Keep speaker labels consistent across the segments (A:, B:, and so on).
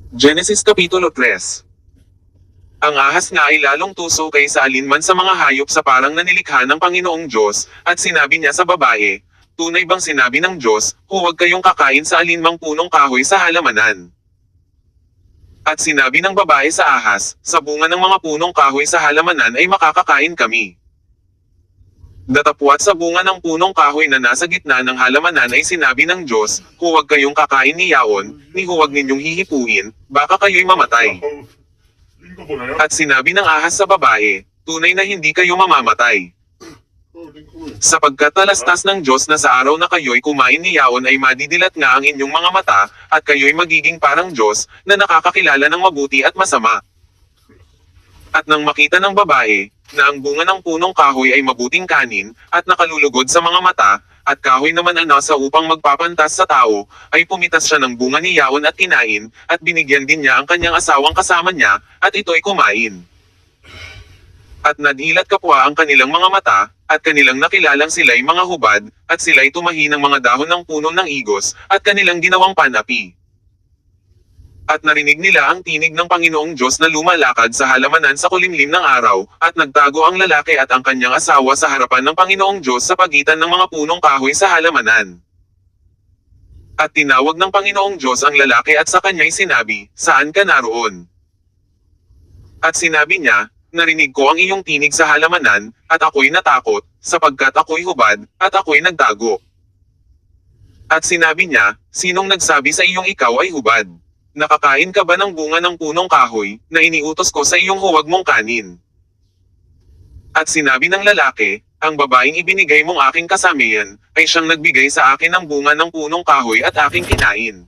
A: Genesis Kapitulo 3. Ang ahas nga ay lalong tuso kaysa alinman sa mga hayop sa parang nanilikha ng Panginoong Diyos, at sinabi niya sa babae, tunay bang sinabi ng Diyos, huwag kayong kakain sa alinmang punong kahoy sa halamanan? At sinabi ng babae sa ahas, sa bunga ng mga punong kahoy sa halamanan ay makakakain kami. Datapwat sa bunga ng punong kahoy na nasa gitna ng halamanan ay sinabi ng Diyos, huwag kayong kakain ni yaon, ni huwag ninyong hihipuin, baka kayo'y mamatay. At sinabi ng ahas sa babae, tunay na hindi kayo mamamatay. Sapagkat talastas ng Diyos na sa araw na kayo'y kumain ni yaon ay madidilat nga ang inyong mga mata, at kayo'y magiging parang Diyos, na nakakakilala ng mabuti at masama. At nang makita ng babae, na ang bunga ng punong kahoy ay mabuting kanin, at nakalulugod sa mga mata, at kahoy naman ang nasa upang magpapantas sa tao, ay pumitas siya ng bunga ni yaon at kinain, at binigyan din niya ang kanyang asawang kasama niya, at ito'y kumain. At nadilat kapwa ang kanilang mga mata, at kanilang nakilalang sila'y mga hubad, at sila'y tumahi ng mga dahon ng puno ng igos, at kanilang ginawang panapi. At narinig nila ang tinig ng Panginoong Diyos na lumalakad sa halamanan sa kulimlim ng araw, at nagtago ang lalaki at ang kanyang asawa sa harapan ng Panginoong Diyos sa pagitan ng mga punong kahoy sa halamanan. At tinawag ng Panginoong Diyos ang lalaki at sa kanya'y sinabi, saan ka naroon? At sinabi niya, narinig ko ang iyong tinig sa halamanan, at ako'y natakot, sapagkat ako'y hubad, at ako'y nagtago. At sinabi niya, sinong nagsabi sa iyong ikaw ay hubad? Nakakain ka ba ng bunga ng punong kahoy, na iniutos ko sa iyong huwag mong kanin? At sinabi ng lalaki, ang babaeng ibinigay mong aking kasamayan, ay siyang nagbigay sa akin ng bunga ng punong kahoy at aking kinain.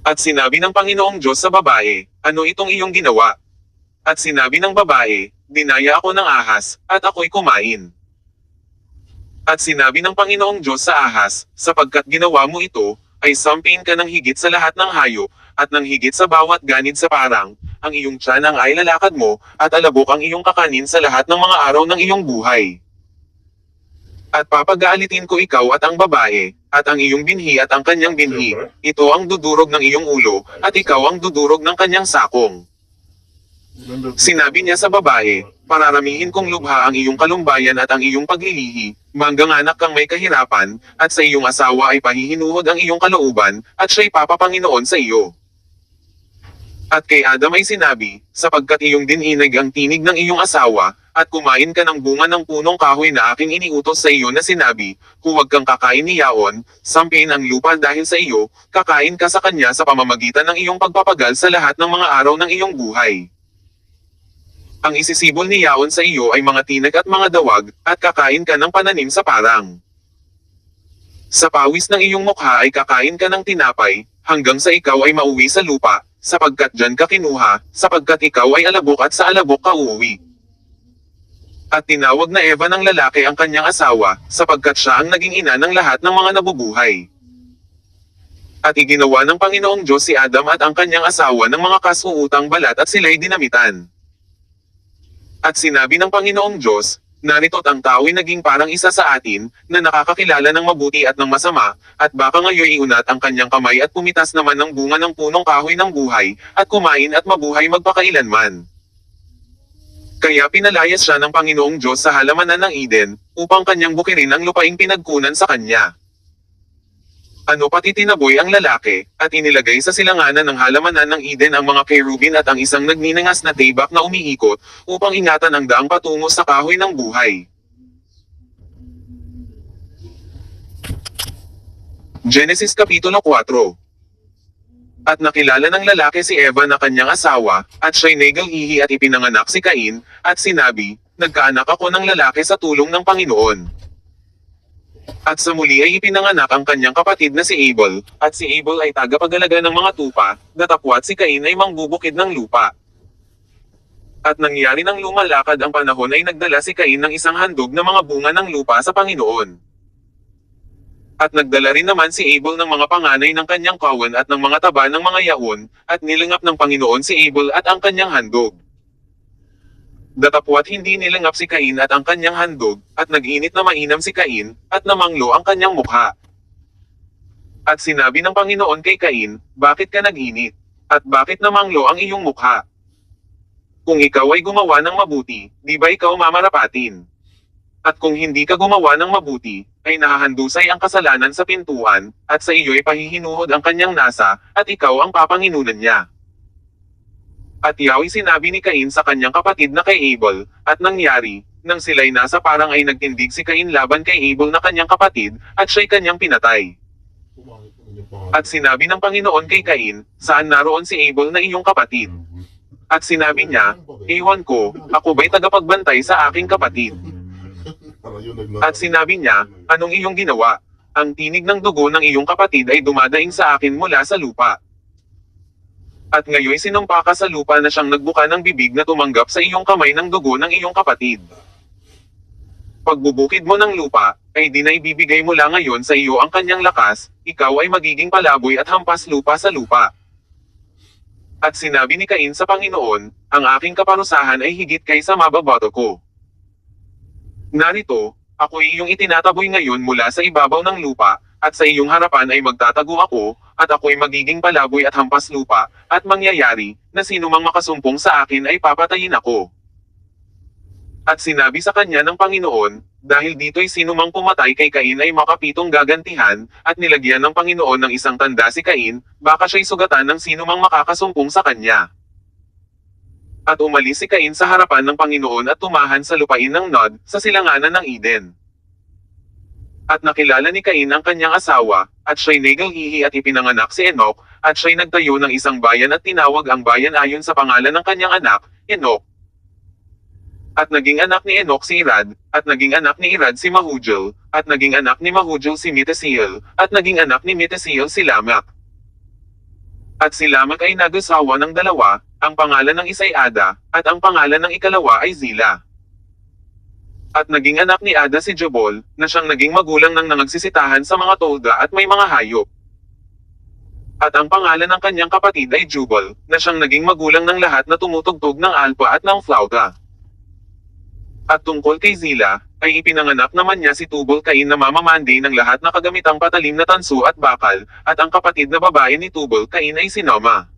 A: At sinabi ng Panginoong Diyos sa babae, ano itong iyong ginawa? At sinabi ng babae, dinaya ako ng ahas, at ako'y kumain. At sinabi ng Panginoong Diyos sa ahas, sapagkat ginawa mo ito, ay sampin ka ng higit sa lahat ng hayop, at ng higit sa bawat ganid sa parang, ang iyong tiyan ang ay lalakad mo, at alabok ang iyong kakanin sa lahat ng mga araw ng iyong buhay. At papagaalitin ko ikaw at ang babae, at ang iyong binhi at ang kanyang binhi, ito ang dudurog ng iyong ulo, at ikaw ang dudurog ng kanyang sakong. Sinabi niya sa babae, pararamihin kong lubha ang iyong kalumbayan at ang iyong paglilihi, mangganganak kang may kahirapan, at sa iyong asawa ay pahihinuhod ang iyong kalooban, at siya'y papapanginoon sa iyo. At kay Adam ay sinabi, sapagkat iyong dininag ang tinig ng iyong asawa, at kumain ka ng bunga ng punong kahoy na aking iniutos sa iyo na sinabi, huwag kang kakain ni yaon, sampin ang lupa dahil sa iyo, kakain ka sa kanya sa pamamagitan ng iyong pagpapagal sa lahat ng mga araw ng iyong buhay. Ang isisibol ni yaon sa iyo ay mga tinag at mga dawag, at kakain ka ng pananim sa parang. Sa pawis ng iyong mukha ay kakain ka ng tinapay, hanggang sa ikaw ay mauwi sa lupa, sapagkat diyan ka kinuha, sapagkat ikaw ay alabok at sa alabok ka uuwi. At tinawag na Eva ng lalaki ang kanyang asawa, sapagkat siya ang naging ina ng lahat ng mga nabubuhay. At iginawa ng Panginoong Diyos si Adam at ang kanyang asawa ng mga kasuutang balat at sila'y dinamitan. At sinabi ng Panginoong Diyos, narito't ang tao'y naging parang isa sa atin, na nakakakilala ng mabuti at ng masama, at baka ngayon iunat ang kanyang kamay at pumitas naman ng bunga ng punong kahoy ng buhay, at kumain at mabuhay magpakailanman. Kaya pinalayas siya ng Panginoong Diyos sa halamanan ng Eden, upang kanyang bukirin ang lupaing pinagkunan sa kanya. Ano pati tinaboy ang lalaki, at inilagay sa silanganan ng halamanan ng Eden ang mga kerubin at ang isang nagninangas na tibak na umiikot, upang ingatan ang daang patungo sa kahoy ng buhay. Genesis Kapitulo 4. At nakilala ng lalaki si Eva na kanyang asawa, at siya'y nagal-ihi at ipinanganak si Cain, at sinabi, nagkaanak ako ng lalaki sa tulong ng Panginoon. At sa muli ay ipinanganak ang kanyang kapatid na si Abel, at si Abel ay tagapagalaga ng mga tupa, datapwat si Cain ay mangbubukid ng lupa. At nangyari nang lumalakad ang panahon ay nagdala si Cain ng isang handog na mga bunga ng lupa sa Panginoon. At nagdala rin naman si Abel ng mga panganay ng kanyang kawan at ng mga taba ng mga yaon, at nilangap ng Panginoon si Abel at ang kanyang handog. Datapwat hindi nilangap si Cain at ang kanyang handog, at nag-init na mainam si Cain, at namanglo ang kanyang mukha. At sinabi ng Panginoon kay Cain, bakit ka nag-init? At bakit namanglo ang iyong mukha? Kung ikaw ay gumawa ng mabuti, di ba ikaw mamarapatin? At kung hindi ka gumawa ng mabuti, ay nahahandusay ang kasalanan sa pintuan, at sa iyo'y pahihinuhod ang kanyang nasa, at ikaw ang papanginunan niya. At Yahweh sinabi ni Cain sa kanyang kapatid na kay Abel, at nangyari, nang sila'y nasa parang ay nagtindig si Cain laban kay Abel na kanyang kapatid, at siya'y kanyang pinatay. At sinabi ng Panginoon kay Cain, saan naroon si Abel na iyong kapatid? At sinabi niya, ewan ko, ako ba'y tagapagbantay sa aking kapatid? At sinabi niya, anong iyong ginawa? Ang tinig ng dugo ng iyong kapatid ay dumadaing sa akin mula sa lupa. At ngayon sinumpa ka sa lupa na siyang nagbuka ng bibig na tumanggap sa iyong kamay ng dugo ng iyong kapatid. Pagbubukid mo ng lupa, ay di na ibibigay mula ngayon sa iyo ang kanyang lakas, ikaw ay magiging palaboy at hampas lupa sa lupa. At sinabi ni Cain sa Panginoon, ang aking kaparusahan ay higit kaysa mababato ko. Narito, ako ay iyong itinataboy ngayon mula sa ibabaw ng lupa, at sa iyong harapan ay magtatago ako, at ako ay magiging palaboy at hampas lupa, at mangyayari, na sinumang makasumpong sa akin ay papatayin ako. At sinabi sa kanya ng Panginoon, dahil dito'y sinumang pumatay kay Cain ay makapitong gagantihan, at nilagyan ng Panginoon ng isang tanda si Cain, baka siya'y sugatan ng sinumang makakasumpong sa kanya. At umalis si Cain sa harapan ng Panginoon at tumahan sa lupain ng Nod, sa silanganan ng Eden. At nakilala ni Cain ang kanyang asawa, at siya'y nagalhihi at ipinanganak si Enoch, at siya'y nagtayo ng isang bayan at tinawag ang bayan ayon sa pangalan ng kanyang anak, Enoch. At naging anak ni Enoch si Irad, at naging anak ni Irad si Mahujel, at naging anak ni Mahujel si Metesiel, at naging anak ni Metesiel si Lamak. At si Lamak ay nag-asawa ng dalawa, ang pangalan ng isa ay Ada, at ang pangalan ng ikalawa ay Zila. At naging anak ni Ada si Jabal, na siyang naging magulang ng nangagsisitahan sa mga tolda at may mga hayop. At ang pangalan ng kanyang kapatid ay Jubal, na siyang naging magulang ng lahat na tumutugtog ng alpa at ng flauta. At tungkol kay Zila, ay ipinanganak naman niya si Tubal Cain na mamamandi ng lahat na kagamitang patalim na tanso at bakal, at ang kapatid na babae ni Tubal Cain ay si Noma.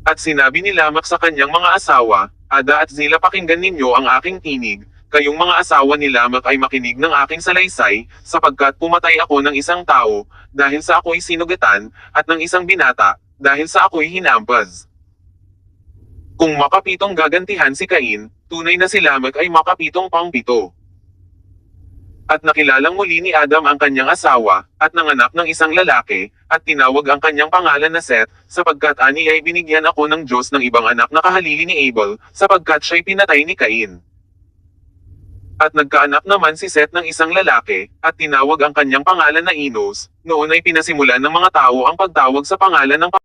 A: At sinabi ni Lamak sa kanyang mga asawa, Ada at Zila, pakinggan ninyo ang aking tinig, kayong mga asawa ni Lamak ay makinig ng aking salaysay, sapagkat pumatay ako ng isang tao, dahil sa ako'y sinugatan, at ng isang binata, dahil sa ako'y hinampas. Kung makapitong gagantihan si Cain, tunay na si Lamak ay makapitong pang-pito. At nakilalang muli ni Adam ang kanyang asawa, at nanganak ng isang lalaki, at tinawag ang kanyang pangalan na Seth, sapagkat ani ay binigyan ako ng Diyos ng ibang anak na kahalili ni Abel, sapagkat siya'y pinatay ni Cain. At nagkaanak naman si Seth ng isang lalaki, at tinawag ang kanyang pangalan na Enos, noon ay pinasimulan ng mga tao ang pagtawag sa pangalan ng